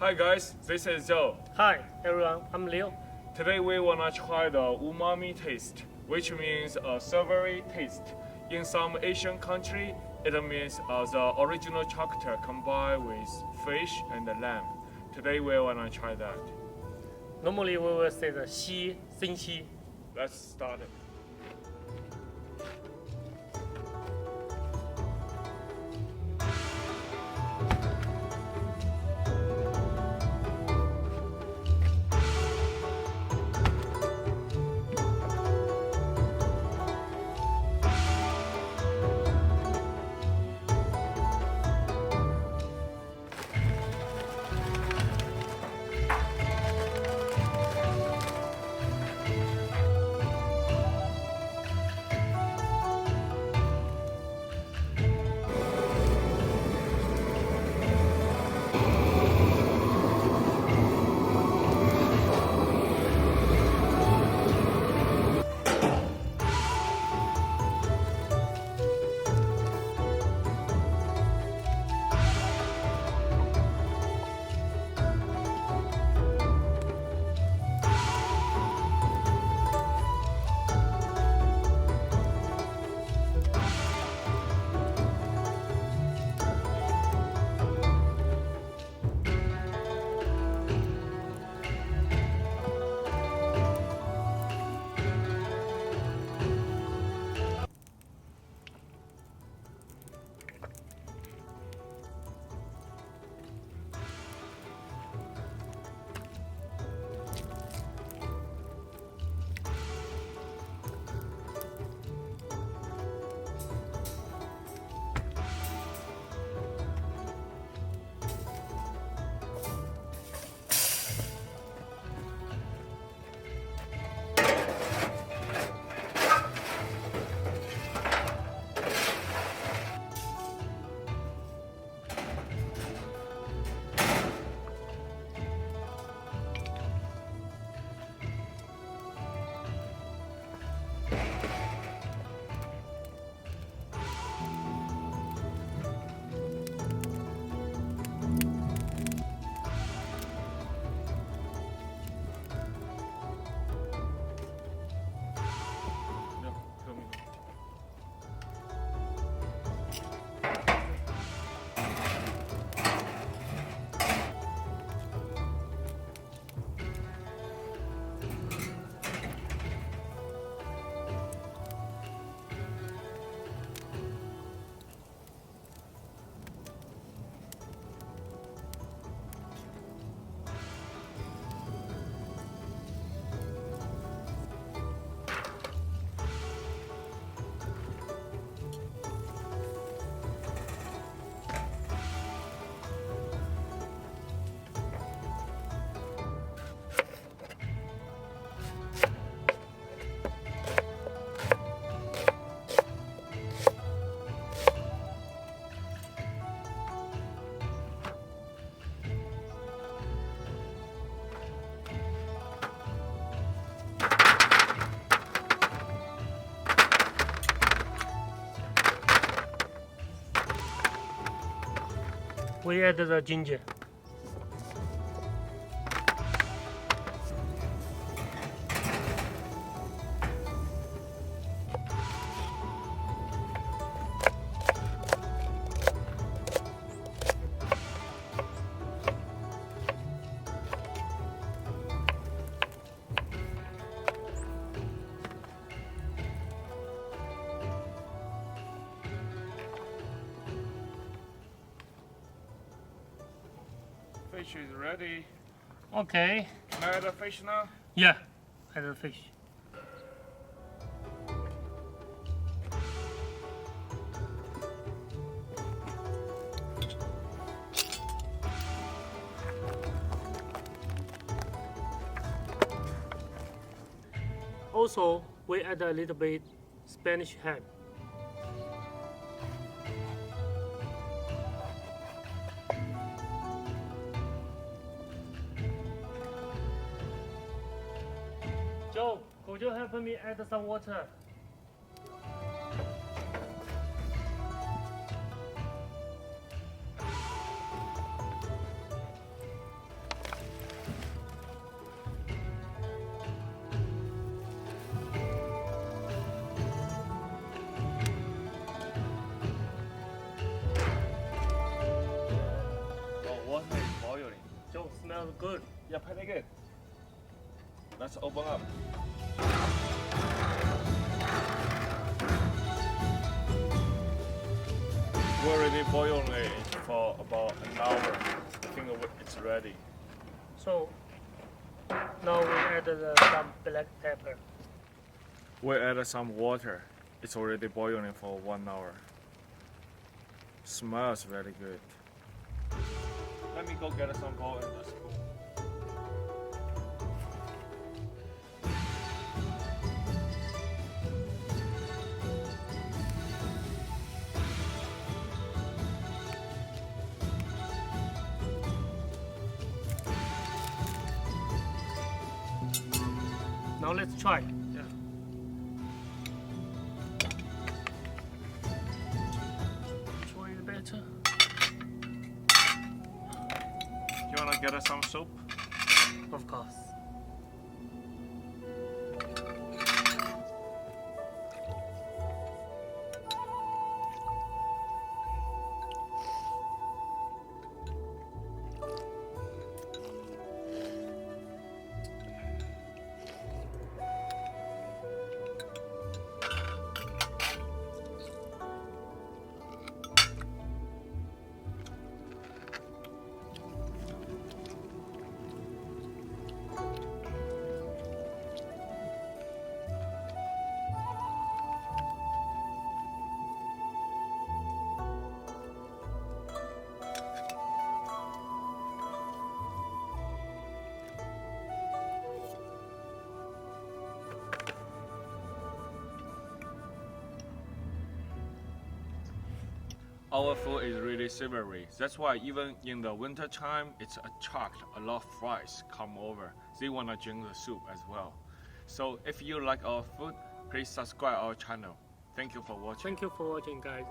Hi guys, this is Joe. Hi everyone, I'm Leo. Today we wanna try the umami taste, which means a savory taste. In some Asian country, it means the original character combined with fish and lamb. Today we wanna try that. Normally we will say the 西生西. Let's start it. We add the ginger. Fish is ready. Okay. Can I add the fish now? Yeah, add the fish. Also, we add a little bit Spanish ham. Joe, could you help me add some water? pretty good. Let's open up. We already boiled it for about an hour. I think it's ready. So now we added some black pepper. We added some water. It's already boiling for 1 hour. Smells very good. Let me go get some bowl and a spoon. Now let's try. Yeah. Try it better. You wanna get us some soup? Of course. Our food is really savory. That's why even in the winter time, it's attract a lot of flies come over. They wanna drink the soup as well. So if you like our food, please subscribe our channel. Thank you for watching. Thank you for watching, guys.